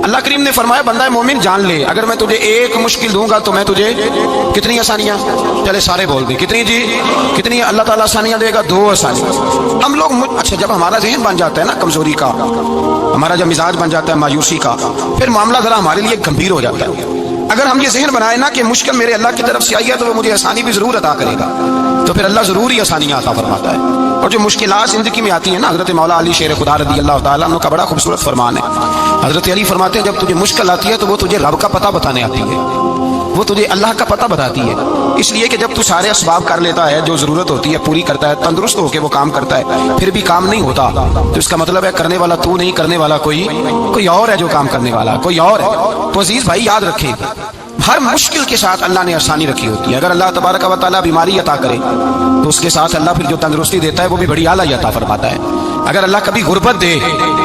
اللہ کریم نے فرمایا بندہ مومن جان لے اگر میں تجھے ایک مشکل دوں گا تو میں تجھے کتنی آسانیاں، چلے سارے بول دیں کتنی جی کتنی، اللہ تعالیٰ آسانیاں دے گا، 2 آسانیاں۔ ہم لوگ اچھا جب ہمارا ذہن بن جاتا ہے نا کمزوری کا، ہمارا جب مزاج بن جاتا ہے مایوسی کا، پھر معاملہ ذرا ہمارے لیے گمبھیر ہو جاتا ہے۔ اگر ہم یہ ذہن بنائے نا کہ مشکل میرے اللہ کی طرف سے آئی ہے تو وہ مجھے آسانی بھی ضرور عطا کرے گا، تو پھر اللہ ضرور ہی آسانیاں عطا فرماتا ہے۔ اور جو مشکلات زندگی میں آتی ہیں نا، حضرت مولا علی شیر خدا رضی اللہ تعالیٰ عنہ کا بڑا خوبصورت فرمان ہے۔ حضرت علی فرماتے ہیں جب تجھے مشکل آتی ہے تو وہ تجھے رب کا پتہ بتانے آتی ہے، وہ تجھے اللہ کا پتہ بتاتی ہے، اس لیے کہ جب تو سارے اسباب کر لیتا ہے، جو ضرورت ہوتی ہے پوری کرتا ہے، تندرست ہو کے وہ کام کرتا ہے، پھر بھی کام نہیں ہوتا تو اس کا مطلب ہے کرنے والا تو نہیں، کرنے والا کوئی اور ہے، جو کام کرنے والا کوئی اور ہے۔ تو عزیز بھائی یاد رکھیں ہر مشکل کے ساتھ اللہ نے آسانی رکھی ہوتی ہے۔ اگر اللہ تبارک و تعالیٰ بیماری عطا کرے تو اس کے ساتھ اللہ پھر جو تندرستی دیتا ہے وہ بھی بڑی اعلیٰ عطا فرماتا ہے۔ اگر اللہ کبھی غربت دے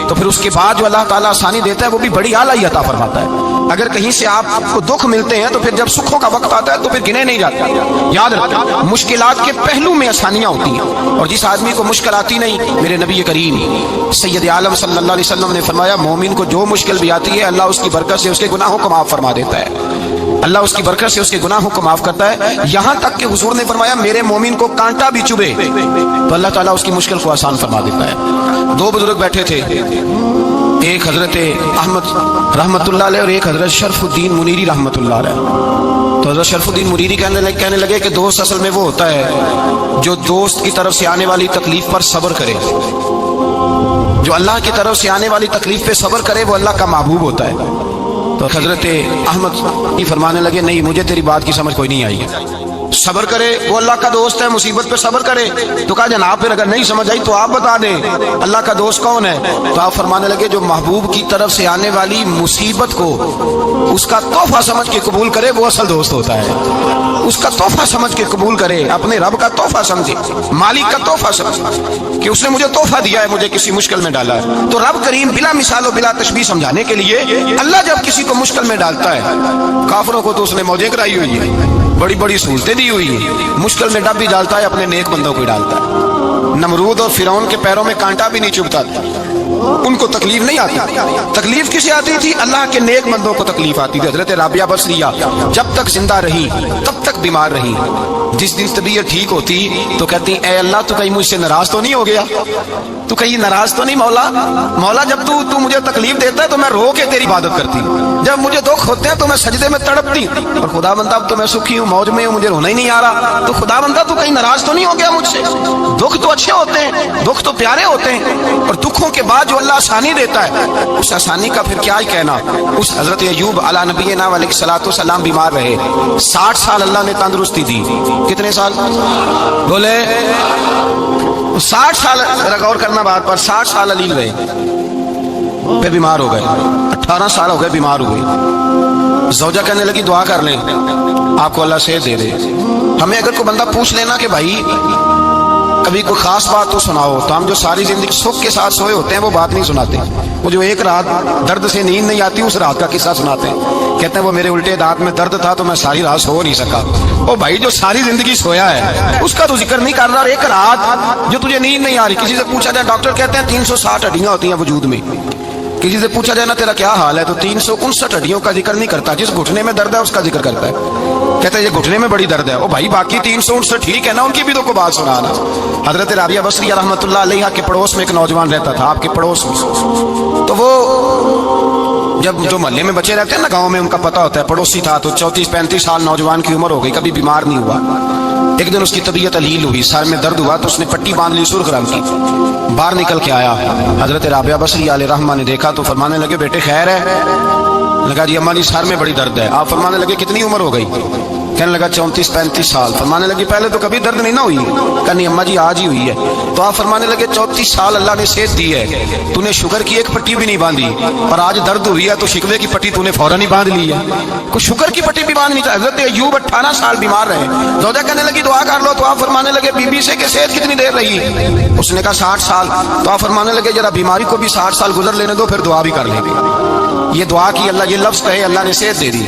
تو پھر اس کے بعد جو اللہ تعالیٰ آسانی دیتا ہے وہ بھی بڑی اعلیٰ عطا فرماتا ہے۔ اگر کہیں سے آپ کو دکھ ملتے ہیں تو پھر جب سکھوں کا وقت آتا ہے تو پھر گنے نہیں جاتے۔ یاد رکھیں مشکلات کے پہلو میں آسانیاں ہوتی ہیں، اور جس آدمی کو مشکل آتی نہیں، میرے نبی کریم سید عالم صلی اللہ علیہ وسلم نے فرمایا مومن کو جو مشکل بھی آتی ہے اللہ اس کی برکت سے اس کے گناہوں کو معاف فرما دیتا ہے، اللہ اس کی برکت سے اس کے گناہوں کو معاف کرتا ہے، یہاں تک کہ حضور نے فرمایا میرے مومن کو کانٹا بھی چبھے تو اللہ تعالیٰ اس کی مشکل کو آسان فرما دیتا ہے۔ 2 بزرگ بیٹھے تھے، ایک حضرت احمد رحمت اللہ علیہ اور ایک حضرت شرف الدین منیری رحمت اللہ علیہ۔ تو حضرت شرف الدین منیری کہنے لگے کہ دوست اصل میں وہ ہوتا ہے جو دوست کی طرف سے آنے والی تکلیف پر صبر کرے، جو اللہ کی طرف سے آنے والی تکلیف پہ صبر کرے وہ اللہ کا محبوب ہوتا ہے۔ تو حضرت احمد یہ فرمانے لگے نہیں مجھے تیری بات کی سمجھ کوئی نہیں آئی، صبر کرے وہ اللہ کا دوست ہے، مصیبت پہ صبر کرے۔ تو کہا جناب پھر اگر نہیں سمجھ آئی تو آپ بتا دیں اللہ کا دوست کون ہے؟ تو آپ فرمانے لگے جو محبوب کی طرف سے آنے والی مصیبت کو اس کا تحفہ سمجھ کے قبول کرے وہ اصل دوست ہوتا ہے، اس کا تحفہ سمجھ کے قبول کرے، اپنے رب کا تحفہ سمجھے، مالک کا تحفہ سمجھے کہ اس نے مجھے تحفہ دیا ہے، مجھے کسی مشکل میں ڈالا ہے۔ تو رب کریم بلا مثال و بلا تشبیہ سمجھانے کے لیے اللہ جب کسی کو مشکل میں ڈالتا ہے، کافروں کو تو اس نے موجیں کرائی ہوئی ہے، بڑی بڑی سہولتیں دی ہوئی ہیں، مشکل میں ڈب بھی ڈالتا ہے، اپنے نیک بندوں کو ہی ڈالتا ہے۔ نمرود اور فرعون کے پیروں میں کانٹا بھی نہیں چبھتا، ان کو تکلیف نہیں آتی۔ تکلیف کسے آتی تھی؟ اللہ کے نیک بندوں کو تکلیف آتی تھی۔ حضرت رابعہ بصریہ جب تک زندہ رہی تب تک بیمار رہی، جس دن طبیعت ٹھیک ہوتی تو کہتی اے اللہ تو کہیں مجھ سے ناراض تو نہیں ہو گیا، تو کہیں ناراض تو نہیں مولا جب تو مجھے تکلیف دیتا ہے تو میں رو کے تیری عبادت کرتی، جب مجھے دکھ ہوتے ہیں تو میں سجدے میں تڑپتی، اور خدا بندہ اب تو میں سکھی ہوں، موج میں ہوں، مجھے رونا ہی نہیں آ رہا، تو خدا بندہ تو کہیں ناراض تو نہیں ہو گیا مجھ سے؟ دکھ تو اچھے ہوتے ہیں، دکھ تو پیارے ہوتے ہیں، اور دکھوں کے بعد جو اللہ آسانی دیتا ہے اس آسانی کا پھر کیا ہی کہنا۔ اس حضرت ایوب علی نبینا علیہ الصلوۃ والسلام بیمار رہے، 60 سال اللہ نے تندرستی دی۔ کتنے سال بولے؟ 60 سال، غور کرنا بات پر، 60 سال علیل رہے، پھر بیمار ہو گئے، 18 سال ہو گئے بیمار ہوئے۔ زوجہ کہنے لگی دعا کر لیں آپ کو اللہ صحت دے دے۔ ہمیں اگر کوئی بندہ پوچھ لینا کہ بھائی کبھی کوئی خاص بات تو سناؤ، تو ہم جو ساری زندگی سکھ کے ساتھ سوئے ہوتے ہیں وہ بات نہیں سناتے، وہ جو ایک رات درد سے نیند نہیں آتی اس رات کا قصہ سناتے ہیں، کہتے ہیں وہ میرے الٹے دانت میں درد تھا تو میں ساری رات سو نہیں سکا۔ او بھائی جو ساری زندگی سویا ہے اس کا تو ذکر نہیں کر رہا، ایک رات جو تجھے نیند نہیں آ رہی، کسی سے پوچھا جائے، ڈاکٹر کہتے ہیں 360 ہڈیاں ہوتی ہیں وجود میں، کسی سے پوچھا جائے نا تیرا کیا حال ہے تو 359 ہڈیوں کا ذکر نہیں کرتا، جس گھٹنے میں درد ہے اس کا ذکر کرتا ہے، کہتا ہے یہ گھٹنے میں بڑی درد ہے۔ او بھائی باقی 359 ٹھیک ہے نا، ان کی بھی تو کو بات سنانا۔ حضرت رابعہ بصریہ رحمۃ اللہ علیہ کے پڑوس میں ایک نوجوان رہتا تھا، آپ کے پڑوس میں، تو وہ جب جو محلے میں بچے رہتے ہیں نا گاؤں میں ان کا پتہ ہوتا ہے، پڑوسی تھا تو 34-35 سال نوجوان کی عمر ہو گئی، کبھی بیمار نہیں ہوا۔ ایک دن اس کی طبیعت علیل ہوئی، سر میں درد ہوا تو اس نے پٹی باندھ لی سرخ رنگ کی، باہر نکل کے آیا، حضرت رابعہ بصریہ علیہ رحمہ نے دیکھا تو فرمانے لگے بیٹے خیر ہے؟ لگا جی اماں جی سر میں بڑی درد ہے۔ آپ فرمانے لگے کتنی عمر ہو گئی؟ کہنے لگا 34-35 سال۔ فرمانے لگی پہلے تو کبھی درد نہیں نہ ہوئی؟ کہنی اماں جی آج ہی ہوئی ہے۔ تو آپ فرمانے لگے 34 سال اللہ نے صحت دی ہے، تو نے شوگر کی ایک پٹی بھی نہیں باندھی، اور آج درد ہوئی ہے تو شکوے کی پٹی تو نے فوراً ہی باندھ لی ہے، کوئی شوگر کی پٹی بھی باندھ نہیں تھا۔ حضرت ایوب 18 سال بیمار رہے، زوجہ کہنے لگی دعا کر لو، تو آپ فرمانے لگے بی بی سے کہ صحت کتنی دیر رہی؟ اس نے کہا 60 سال۔ تو آپ فرمانے لگے ذرا بیماری کو بھی 60 سال گزر لینے دو پھر دعا بھی کر لیں گے۔ یہ دعا کی اللہ، یہ لفظ کہے اللہ نے صحت دے دی۔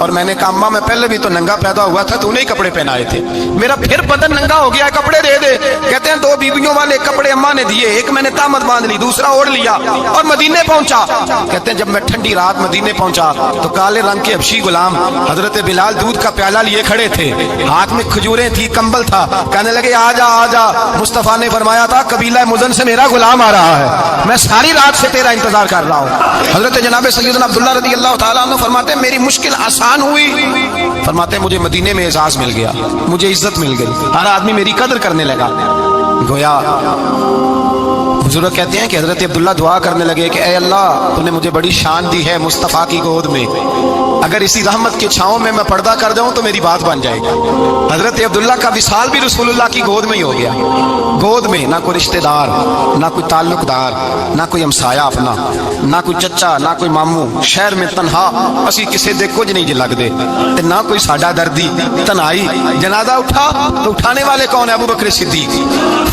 اور میں نے کہا اماں میں پہلے بھی تو ننگا پیدا ہوا تھا، تو نے ہی کپڑے پہنائے تھے، میرا پھر بدن ننگا ہو گیا، کپڑے دے دے۔ کہتے ہیں 2 بیویوں والے کپڑے اماں نے دیے، ایک میں نے تامت باندھ لی، دوسرا اوڑھ لیا اور مدینے پہنچا۔ کہتے ہیں جب میں ٹھنڈی رات مدینے پہنچا تو کالے رنگ کے حبشی غلام حضرت بلال دودھ کا پیالہ لیے کھڑے تھے، ہاتھ میں کھجوریں تھی، کمبل تھا، کہنے لگے آ جا آ جا، مصطفیٰ نے فرمایا تھا قبیلہ مزن سے میرا غلام آ رہا ہے، میں ساری رات سے تیرا انتظار کر رہا ہوں۔ حضرت جناب سیدنا عبداللہ رضی اللہ تعالیٰ عنہ فرماتے ہیں میری مشکل آسان ہوئی، فرماتے ہیں مجھے مدینے میں اعزاز مل گیا، مجھے عزت مل گئی، ہر آدمی میری قدر کرنے لگا۔ گویا بزرگ کہتے ہیں کہ حضرت عبداللہ دعا کرنے لگے کہ اے اللہ تو نے مجھے بڑی شان دی ہے مصطفیٰ کی گود میں، اگر اسی رحمت کے چھاؤں میں پردہ کر جاؤں تو میری بات بن جائے گی۔ حضرت عبداللہ کا وصال بھی رسول اللہ کی گود میں ہی ہو گیا، گود میں نہ کوئی رشتہ دار، نہ کوئی تعلق دار، نہ کوئی ہمسایا اپنا، نہ کوئی چچا، نہ کوئی ماموں، شہر میں تنہا اسی کسے دے کچھ نہیں جی لگ دے، نہ کوئی ساڈا دردی، تنہائی۔ جنازہ اٹھا تو اٹھانے والے کون ہیں؟ ابو بکر صدیق،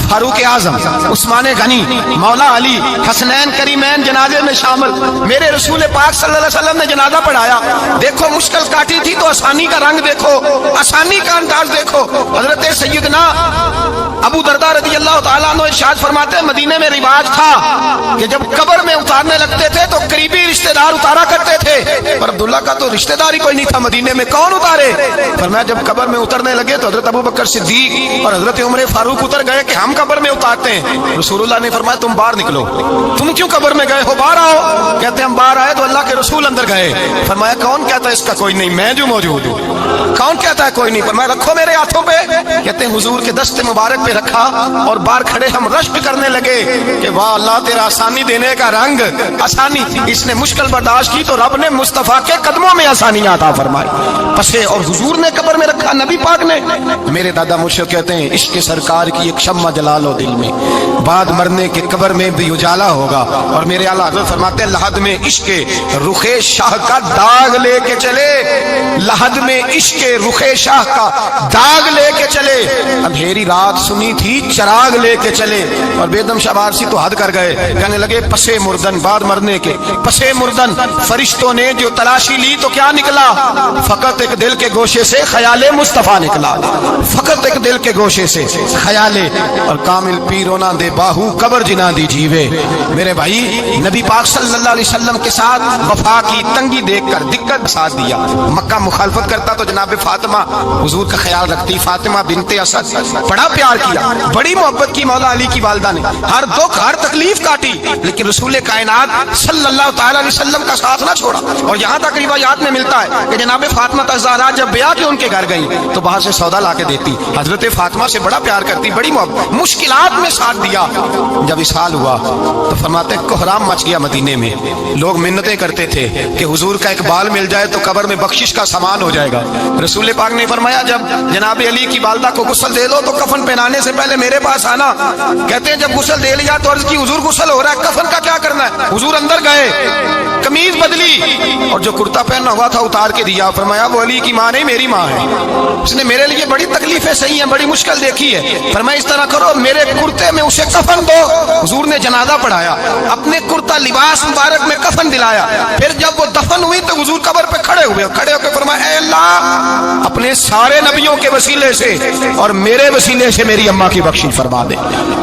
فاروق اعظم، عثمان غنی، مولا علی، حسنین کریمین جنازے میں شامل۔ میرے رسول پاک صلی اللہ علیہ وسلم نے جنازہ پڑھایا، دیکھو مشکل کاٹی تھی تو آسانی کا رنگ دیکھو، آسانی کا انداز دیکھو۔ حضرت سیدنا ابو درداء رضی اللہ تعالیٰ عنہ ارشاد فرماتے ہیں مدینے میں رواج تھا کہ جب قبر میں اتارنے لگتے تھے تو قریبی رشتہ دار اتارا کرتے تھے، پر عبداللہ کا تو رشتہ دار ہی کوئی نہیں تھا مدینے میں، کون اتارے؟ فرمایا جب قبر میں اترنے لگے تو حضرت ابو بکر صدیق اور حضرت عمر فاروق اتر گئے کہ ہم قبر میں اتارتے ہیں۔ رسول اللہ نے فرمایا تم باہر نکلو، تم کیوں قبر میں گئے ہو، باہر آؤ۔ کہتے ہیں ہم باہر آئے تو اللہ کے رسول اندر گئے، فرمایا کون کہتا ہے اس کا کوئی نہیں، میں جو موجود ہوں، کون کہتا ہے کوئی نہیں؟ فرمایا رکھو میرے ہاتھوں پہ۔ کہتے ہیں حضور کے دست مبارک پہ رکھا اور باہر کھڑے ہم رشک کرنے لگے کہ واہ اللہ تیرا آسانی دینے کا رنگ، آسانی اس نے مشکل برداشت کی تو رب نے مصطفیٰ کے قدموں میں آسانیاں عطا فرمائی پسے، اور حضور نے قبر میں رکھا، نبی پاک نے۔ میرے دادا مرشد کہتے ہیں عشق سرکار کی ایک شمع جلال ہو دل میں، بعد مرنے کے قبر میں بھی اجالا ہوگا۔ اور میرے اعلیٰ حضرت فرماتے ہیں لحد میں عشق رخ شاہ کا داغ لے کے چلے، لحد میں عشق رخ شاہ کا داغ لے کے چلے، اندھیری رات سنی تھی چراغ لے کے چلے۔ اور بیدم شاہ بارسی تو حد کر گئے، کہنے لگے پسے مردن، بعد مرنے کے پسے مردن فرشتوں نے جو تلاشی لی تو کیا نکلا؟ فقط ایک دل کے گوشے سے خیال مصطفیٰ نکلا، فقط ایک دل کے گوشے سے خیال۔ اور کامل پیرونا دے باہو قبر جنا دی جیوے۔ میرے بھائی نبی پاک صلی اللہ علیہ وسلم کے ساتھ وفا کی تنگی دیکھ کر دقت ساتھ دیا، مکہ مخالفت کرتا تو جناب فاطمہ حضور کا خیال رکھتی، فاطمہ بنت اسد، بڑا پیار کیا، بڑی محبت کی مولا علی کی والدہ نے، ہر دکھ ہر تکلیف کاٹی، لیکن رسول کائنات صلی اللہ تعالی علیہ وسلم کا ساتھ نہ چھوڑا۔ اور یہاں تک روایات میں ملتا ہے کہ جناب فاطمہ الزہرا جب بیعہ کے ان کے گھر گئی تو باہر سے سودا لا کے دیتی، حضرت فاطمہ سے بڑا پیار کرتی، بڑی محبت، مشکلات میں ساتھ دیا۔ جب اسحال ہوا تو فرماتے ہیں کوہرام مچ گیا مدینے میں، لوگ منتیں کرتے تھے کہ حضور کا ایک بال مل جائے تو قبر میں بخشش کا سامان ہو جائے گا۔ رسول پاک نے فرمایا جب جناب علی کی والدہ کو غسل دے دو تو کفن پہنانے سے پہلے میرے پاس آنا۔ کہتے ہیں جب غسل دے لیا تو عرض کی حضور غسل ہو رہا ہے، کفن کا کیا کرنا ہے؟ حضور اندر گئے، قمیض بدلی اور جو کرتا پہنا ہوا تھا اتار کے دیا، فرمایا وہ علی کی ماں نہیں میری ماں ہے، اس نے میرے لیے بڑی تکلیفیں سہی ہیں، بڑی مشکل دیکھی ہے، فرمایا اس طرح کرو میرے کرتے میں اسے کفن دو۔ حضور نے جنازہ پڑھایا، اپنے کرتا لباس مبارک میں کفن دلایا، پھر جب وہ دفن ہوئی تو حضور قبر پہ کھڑے ہوئے، کھڑے ہو کے فرمایا اے اللہ اپنے سارے نبیوں کے وسیلے سے اور میرے وسیلے سے میری اماں کی بخشش فرما دے۔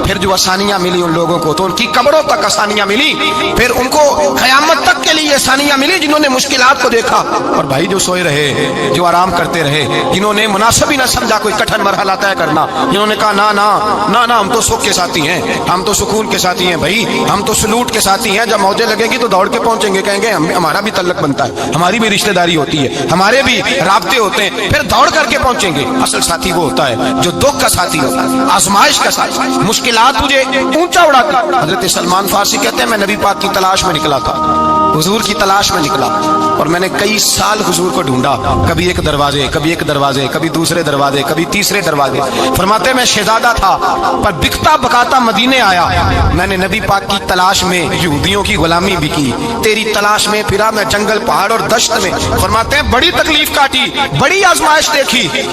پھر جو آسانیاں ملی ان لوگوں کو تو ان کی قبروں تک آسانیاں ملی، پھر ان کو قیامت تک کے لیے آسانیاں ملی جنہوں نے مشکلات کو دیکھا۔ اور بھائی جو سوئے رہے، جو آرام کرتے رہے، جنہوں نے مناسب ہی نہ سمجھا کوئی کٹھن مرحلہ طے کرنا، جنہوں نے کہا نا نا نا نا ہم تو سکھ کے ساتھی ہیں، ہم تو سکون کے ساتھی ہیں، بھائی ہم تو سلوٹ کے ساتھی ہیں، جب موجیں لگے گی تو دوڑ کے پہنچیں گے، کہیں گے ہمارا بھی تعلق بنتا ہے، ہماری بھی رشتہ داری ہوتی ہے، ہمارے بھی رابطے ہوتے ہیں، پھر دوڑ کر کے پہنچیں گے۔ اصل ساتھی وہ ہوتا ہے جو دکھ کا ساتھی ہوتا ہے، آزمائش کا ساتھی، مشکلات تجھے اونچا اڑاتی۔ حضرت سلمان فارسی کہتے ہیں میں نبی پاک کی تلاش میں نکلا تھا، حضور کی تلاش میں نکلا، اور میں نے کئی سال حضور کو ڈھونڈا، کبھی ایک دروازے، کبھی ایک دروازے، کبھی دوسرے دروازے، کبھی تیسرے دروازے۔ فرماتے میں شہزادہ تھا پر بکتا بکاتا مدینے آیا، میں نے نبی پاک کی تلاش میں یہودیوں کی غلامی بھی کی، تیری تلاش میں پھرا میں جنگل پہاڑ اور دشت میں۔ فرماتے ہیں بڑی تکلیف کاٹی، بڑی آزمائش دیکھی،